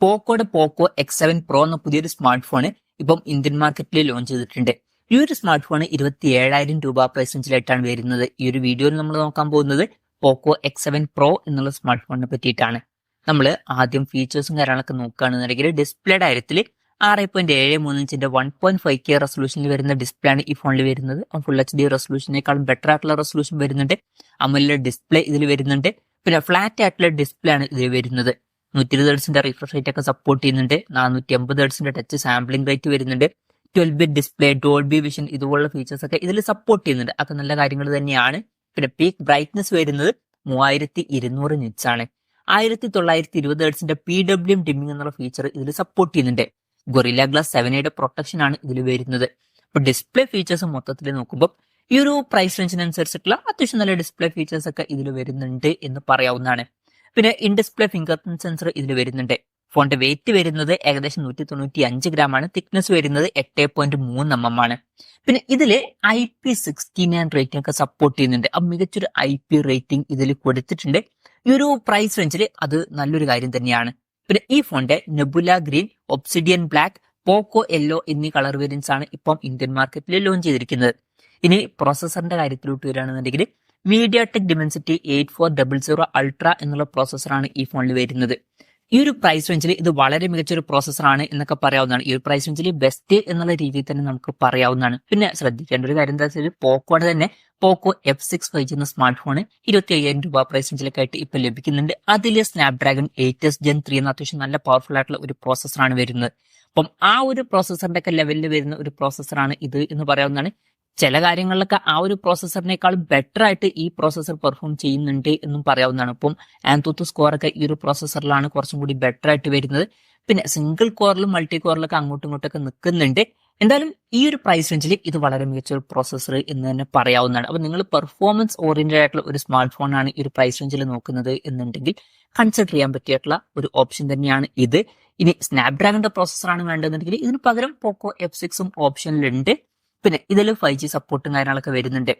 പോക്കോയുടെ പോക്കോ X7 Pro എന്ന പുതിയൊരു smart phone ഇപ്പം ഇന്ത്യൻ മാർക്കറ്റിൽ ലോഞ്ച് ചെയ്തിട്ടുണ്ട്. ഈ ഒരു സ്മാർട്ട് ഫോൺ 27,000 രൂപ പ്രൈസ് റേഞ്ചിലായിട്ടാണ് വരുന്നത്. ഈ ഒരു വീഡിയോയിൽ നമ്മൾ നോക്കാൻ പോകുന്നത് പോക്കോ X7 Pro എന്നുള്ള സ്മാർട്ട് ഫോണിനെ പറ്റിയിട്ടാണ്. നമ്മൾ ആദ്യം ഫീച്ചേഴ്സും കാര്യങ്ങളൊക്കെ നോക്കുകയാണെന്നുണ്ടെങ്കിൽ ഡിസ്പ്ലേയുടെ കാര്യത്തിൽ 6.73 ഇഞ്ചിന്റെ 1.5K റെസൊല്യൂഷനിൽ വരുന്ന ഡിസ്പ്ലേ ആണ് ഈ ഫോണിൽ വരുന്നത്. ഫുൾ HD റെസൊല്യൂഷനേക്കാളും ബെറ്റർ ആയിട്ടുള്ള റെസൊല്യൂഷൻ വരുന്നുണ്ട്. AMOLED ഡിസ്പ്ലേ ഇതിൽ വരുന്നുണ്ട്. പിന്നെ ഫ്ലാറ്റ് ആയിട്ടുള്ള ഡിസ്പ്ലേ ആണ് ഇതിൽ വരുന്നത്. 120 ഹെർട്സിന്റെ റിഫ്രഷ് റേറ്റ് ഒക്കെ സപ്പോർട്ട് ചെയ്യുന്നുണ്ട്. 450 ഹെർട്സിന്റെ ടച്ച് സാമ്പിളിംഗ് റേറ്റ് വരുന്നുണ്ട്. 12-bit ഡിസ്പ്ലേ, ഡോൾബി വിഷൻ ഇതുപോലുള്ള ഫീച്ചേഴ്സ് ഒക്കെ ഇതിൽ സപ്പോർട്ട് ചെയ്യുന്നുണ്ട്. അതൊക്കെ നല്ല കാര്യങ്ങൾ തന്നെയാണ്. പിന്നെ പീക്ക് ബ്രൈറ്റ്നസ് വരുന്നത് 3200 നിറ്റ്സ് ആണ്. 1920 ഹെർട്സിന്റെ PWM ഡിമ്മിംഗ് എന്നുള്ള ഫീച്ചർ ഇതിൽ സപ്പോർട്ട് ചെയ്യുന്നുണ്ട്. ഗൊറില്ല ഗ്ലാസ് 7യുടെ പ്രൊട്ടക്ഷൻ ആണ് ഇതിൽ വരുന്നത്. അപ്പൊ ഡിസ്പ്ലേ ഫീച്ചേഴ്സ് മൊത്തത്തിൽ നോക്കുമ്പോൾ ഈ ഒരു പ്രൈസ് റേഞ്ചിനനുസരിച്ചിട്ടുള്ള അത്യാവശ്യം നല്ല ഡിസ്പ്ലേ ഫീച്ചേഴ്സ് ഒക്കെ ഇതിൽ വരുന്നുണ്ട് എന്ന് പറയാവുന്നതാണ്. പിന്നെ in display finger print sensor ഇതിൽ വരുന്നുണ്ട്. ഫോണിന്റെ വെയിറ്റ് വരുന്നത് ഏകദേശം 195 ഗ്രാം ആണ്. തിക്നെസ് വരുന്നത് 8.3 mm ആണ്. പിന്നെ ഇതില് IP69 റേറ്റിംഗ് ഒക്കെ സപ്പോർട്ട് ചെയ്യുന്നുണ്ട്. അപ്പൊ മികച്ചൊരു IP റേറ്റിംഗ് ഇതിൽ കൊടുത്തിട്ടുണ്ട്. ഈ ഒരു പ്രൈസ് റേഞ്ചിൽ അത് നല്ലൊരു കാര്യം തന്നെയാണ്. പിന്നെ ഈ ഫോണിന്റെ നെബുല ഗ്രീൻ, ഒബ്സിഡിയൻ ബ്ലാക്ക്, പോക്കോ യെല്ലോ എന്നീ കളർ വേരിയൻസ് ആണ് ഇപ്പം ഇന്ത്യൻ മാർക്കറ്റിൽ ലോഞ്ച് ചെയ്തിരിക്കുന്നത്. ഇനി പ്രോസസറിന്റെ കാര്യത്തിലോട്ട് വരികയാണെന്നുണ്ടെങ്കിൽ MediaTek Dimensity 8400 Ultra എന്നുള്ള പ്രോസസറാണ് ഈ ഫോണിൽ വരുന്നത്. ഈ ഒരു പ്രൈസ് റേഞ്ചിൽ ഇത് വളരെ മികച്ചൊരു പ്രോസസറാണ് എന്നൊക്കെ പറയാവുന്നതാണ്. ഈ ഒരു പ്രൈസ് റേഞ്ചിൽ ബെസ്റ്റ് എന്നുള്ള രീതിയിൽ തന്നെ നമുക്ക് പറയാവുന്നതാണ്. പിന്നെ ശ്രദ്ധിക്കേണ്ട ഒരു കാര്യം എന്താ വെച്ചാൽ പോക്കോയുടെ തന്നെ പോക്കോ F6 5G എന്ന സ്മാർട്ട് ഫോൺ 25,000 രൂപ പ്രൈസ് റേഞ്ചിലൊക്കെ ആയിട്ട് ഇപ്പൊ ലഭിക്കുന്നുണ്ട്. അതിൽ സ്നാപ്ഡ്രാഗൺ 8s Gen 3 എന്ന അത്യാവശ്യം നല്ല പവർഫുൾ ആയിട്ടുള്ള ഒരു പ്രോസസറാണ് വരുന്നത്. അപ്പം ആ ഒരു പ്രോസസറിന്റെ ഒക്കെ ലെവലിൽ വരുന്ന ഒരു പ്രോസസറാണ് ഇത് എന്ന് പറയാവുന്നതാണ്. ചില കാര്യങ്ങളിലൊക്കെ ആ ഒരു പ്രോസസറിനേക്കാൾ ബെറ്റർ ആയിട്ട് ഈ പ്രോസസർ പെർഫോം ചെയ്യുന്നുണ്ട് എന്നും പറയാവുന്നതാണ്. അപ്പം ആൻതൂത്ത് സ്കോർ ഒക്കെ ഈ ഒരു പ്രോസസറിലാണ് കുറച്ചും കൂടി ബെറ്റർ ആയിട്ട് വരുന്നത്. പിന്നെ സിംഗിൾ കോറിലും മൾട്ടി കോറിലൊക്കെ അങ്ങോട്ടും ഇങ്ങോട്ടൊക്കെ നിൽക്കുന്നുണ്ട്. എന്തായാലും ഈ ഒരു പ്രൈസ് റേഞ്ചിൽ ഇത് വളരെ മികച്ച ഒരു പ്രോസസർ എന്ന് തന്നെ പറയാവുന്നതാണ്. അപ്പൊ നിങ്ങൾ പെർഫോമൻസ് ഓറിയന്റഡ് ആയിട്ടുള്ള ഒരു സ്മാർട്ട് ഫോൺ ആണ് ഈ ഒരു പ്രൈസ് റേഞ്ചിൽ നോക്കുന്നത് എന്നുണ്ടെങ്കിൽ കൺസിഡർ ചെയ്യാൻ പറ്റിയിട്ടുള്ള ഒരു ഓപ്ഷൻ തന്നെയാണ് ഇത്. ഇനി സ്നാപ്ഡ്രാഗണിന്റെ പ്രോസസറാണ് വേണ്ടതെന്നുണ്ടെങ്കിൽ ഇതിന് പകരം പോക്കോ F6 ഓപ്ഷനിലുണ്ട്. പിന്നെ ഇതിൽ 5G സപ്പോർട്ടും കാര്യങ്ങളൊക്കെ വരുന്നുണ്ട്.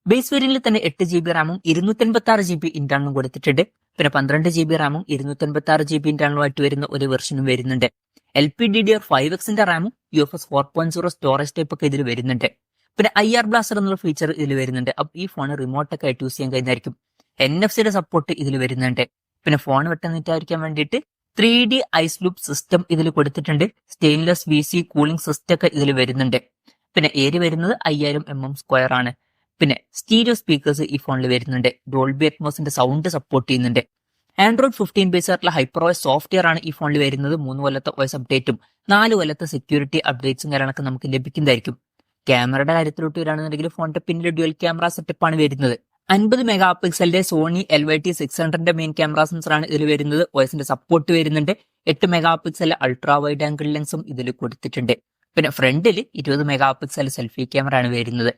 ബേസ് വേരിയന്റിൽ തന്നെ 8GB റാമും 256GB ഇന്റേണലും കൊടുത്തിട്ടുണ്ട്. പിന്നെ 12GB റാമും 256GB ഇന്റേണലുമായിട്ട് വരുന്ന ഒരു വെർഷനും വരുന്നുണ്ട്. LPDDR5Xന്റെ റാമും UFS 4.0 സ്റ്റോറേജ് ടൈപ്പ് ഒക്കെ ഇതിൽ വരുന്നുണ്ട്. പിന്നെ IR ബ്ലാസ്റ്റർ എന്നുള്ള ഫീച്ചർ ഇതിൽ വരുന്നുണ്ട്. അപ്പൊ ഈ ഫോൺ റിമോട്ടൊക്കെ ആയിട്ട് യൂസ് ചെയ്യാൻ കഴിയുന്നതായിരിക്കും. NFC-യുടെ സപ്പോർട്ട് ഇതിൽ വരുന്നുണ്ട്. പിന്നെ ഫോൺ വെട്ടനീറ്റായിരിക്കാൻ വേണ്ടിയിട്ട് 3D ഐസ് ലൂപ്പ് സിസ്റ്റം ഇതിൽ കൊടുത്തിട്ടുണ്ട്. സ്റ്റെയിൻലെസ് VC കൂളിംഗ് സിസ്റ്റം ഒക്കെ ഇതിൽ വരുന്നുണ്ട്. പിന്നെ ഏരിയ വരുന്നത് 5000 mm² ആണ്. പിന്നെ സ്റ്റീരിയോ സ്പീക്കേഴ്സ് ഈ ഫോണിൽ വരുന്നുണ്ട്. ഡോൾബി അറ്റ്മോസിന്റെ സൗണ്ട് സപ്പോർട്ട് ചെയ്യുന്നുണ്ട്. ആൻഡ്രോയിഡ് 15 ബേസ് ആയിട്ടുള്ള ഹൈപ്പർവോയ്സ് സോഫ്റ്റ്വെയർ ആണ് ഈ ഫോണിൽ വരുന്നത്. 3 കൊല്ലത്തെ വോയിസ് അപ്ഡേറ്റും 4 കൊല്ലത്തെ സെക്യൂരിറ്റി അപ്ഡേറ്റ്സും കാര്യങ്ങളൊക്കെ നമുക്ക് ലഭിക്കുന്നതായിരിക്കും. ക്യാമറയുടെ കാര്യത്തിലോട്ട് വരികയാണെന്നുണ്ടെങ്കിൽ ഫോണിന്റെ പിന്നിൽ ഡ്യുവൽ ക്യാമറ സെറ്റപ്പ് ആണ് വരുന്നത്. 50 മെഗാ പിക്സലിന്റെ സോണി LYT600ന്റെ മെയിൻ ക്യാമറ സെൻസറാണ് ഇതിൽ വരുന്നത്. വോയിസിന്റെ സപ്പോർട്ട് വരുന്നുണ്ട്. 8 mega pixel ultra wide angle ലെൻസും ഇതിൽ കൊടുത്തിട്ടുണ്ട്. പിന്നെ ഫ്രണ്ടിൽ 20 മെഗാ പിക്സൽ സെൽഫി ക്യാമറ ആണ് വരുന്നത്.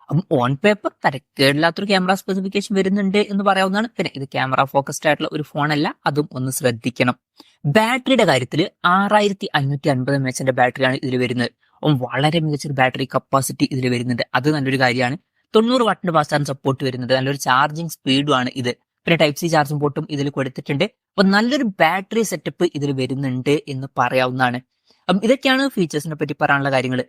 അപ്പം ഓൺ പേപ്പർ തരക്കേടില്ലാത്തൊരു ക്യാമറ സ്പെസിഫിക്കേഷൻ വരുന്നുണ്ട് എന്ന് പറയാവുന്നതാണ്. പിന്നെ ഇത് ക്യാമറ ഫോക്കസ്ഡ് ആയിട്ടുള്ള ഒരു ഫോണല്ല, അതും ഒന്ന് ശ്രദ്ധിക്കണം. ബാറ്ററിയുടെ കാര്യത്തിൽ 6550 mAh ബാറ്ററിയാണ് ഇതിൽ വരുന്നത്. വളരെ മികച്ചൊരു ബാറ്ററി കപ്പാസിറ്റി ഇതിൽ വരുന്നുണ്ട്. അത് നല്ലൊരു കാര്യമാണ്. 90 വാട്ടിന്റെ ഫാസ്റ്റ് ചാർജ് സപ്പോർട്ട് വരുന്നുണ്ട്. നല്ലൊരു ചാർജിങ് സ്പീഡും ആണ് ഇത്. പിന്നെ Type-C ചാർജിംഗ് പോർട്ടും ഇതിൽ കൊടുത്തിട്ടുണ്ട്. അപ്പൊ നല്ലൊരു ബാറ്ററി സെറ്റപ്പ് ഇതിൽ വരുന്നുണ്ട് എന്ന് പറയാവുന്നതാണ്. അപ്പം ഇതൊക്കെയാണ് ഫീച്ചേഴ്സിനെ പറ്റി പറയാനുള്ള കാര്യങ്ങൾ.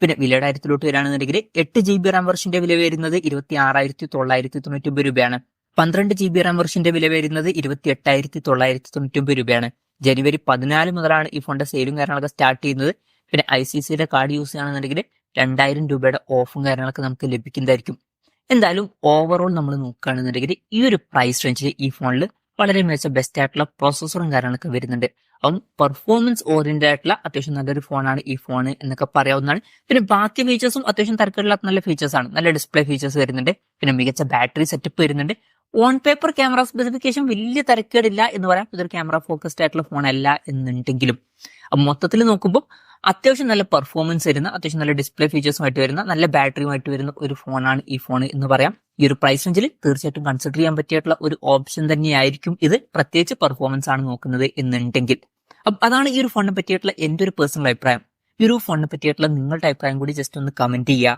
പിന്നെ വിലയുടെ കാര്യത്തിലോട്ട് വരികയാണെന്നുണ്ടെങ്കിൽ 8GB റാം വെർഷന്റെ വില വരുന്നത് 26,999 രൂപയാണ്. 12GB റാം വെർഷന്റെ വില വരുന്നത് 28,999 രൂപയാണ്. ജനുവരി 14 മുതലാണ് ഈ ഫോണിന്റെ സെയിലും കാര്യങ്ങളൊക്കെ സ്റ്റാർട്ട് ചെയ്യുന്നത്. പിന്നെ ICICIയുടെ കാർഡ് യൂസ് ചെയ്യുകയാണെന്നുണ്ടെങ്കിൽ 2000 രൂപയുടെ ഓഫും കാര്യങ്ങളൊക്കെ നമുക്ക് ലഭിക്കുന്നതായിരിക്കും. എന്തായാലും ഓവറോൾ നമ്മൾ നോക്കുകയാണെന്നുണ്ടെങ്കിൽ ഈ ഒരു പ്രൈസ് റേഞ്ചിൽ ഈ ഫോണിൽ വളരെ മികച്ച ബെസ്റ്റ് ആയിട്ടുള്ള പ്രോസസ്സറും കാര്യങ്ങളൊക്കെ വരുന്നുണ്ട്. അപ്പം പെർഫോമൻസ് ഓറിയന്റഡ് ആയിട്ടുള്ള അത്യാവശ്യം നല്ലൊരു ഫോണാണ് ഈ ഫോൺ എന്നൊക്കെ പറയാവുന്നതാണ്. പിന്നെ ബാക്കി ഫീച്ചേഴ്സും അത്യാവശ്യം തരക്കേടില്ലാത്ത നല്ല ഫീച്ചേഴ്സ് ആണ്. നല്ല ഡിസ്പ്ലേ ഫീച്ചേഴ്സ് വരുന്നുണ്ട്. പിന്നെ മികച്ച ബാറ്ററി സെറ്റപ്പ് വരുന്നുണ്ട്. ഓൺ പേപ്പർ ക്യാമറ സ്പെസിഫിക്കേഷൻ വലിയ തരക്കേടില്ല എന്ന് പറയാം. ഇതൊരു ക്യാമറ ഫോക്കസ്ഡ് ആയിട്ടുള്ള ഫോൺ അല്ല എന്നുണ്ടെങ്കിലും മൊത്തത്തിൽ നോക്കുമ്പോൾ അത്യാവശ്യം നല്ല പെർഫോമൻസ് വരുന്ന, അത്യാവശ്യം നല്ല ഡിസ്പ്ലേ ഫീച്ചേഴ്സുമായിട്ട് വരുന്ന, നല്ല ബാറ്ററിയുമായിട്ട് വരുന്ന ഒരു ഫോണാണ് ഈ ഫോൺ എന്ന് പറയാം. ഈ ഒരു പ്രൈസ് റേഞ്ചിൽ തീർച്ചയായിട്ടും കൺസിഡർ ചെയ്യാൻ പറ്റിയിട്ടുള്ള ഒരു ഓപ്ഷൻ തന്നെയായിരിക്കും ഇത്, പ്രത്യേകിച്ച് പെർഫോമൻസ് ആണ് നോക്കുന്നത് എന്നുണ്ടെങ്കിൽ. അപ്പൊ അതാണ് ഈ ഒരു ഫോണിനെ പറ്റിയിട്ടുള്ള എന്റെ ഒരു പേഴ്സണൽ അഭിപ്രായം. ഈ ഒരു ഫോണിനെ പറ്റിയിട്ടുള്ള നിങ്ങളുടെ അഭിപ്രായം കൂടി ജസ്റ്റ് ഒന്ന് കമന്റ് ചെയ്യുക.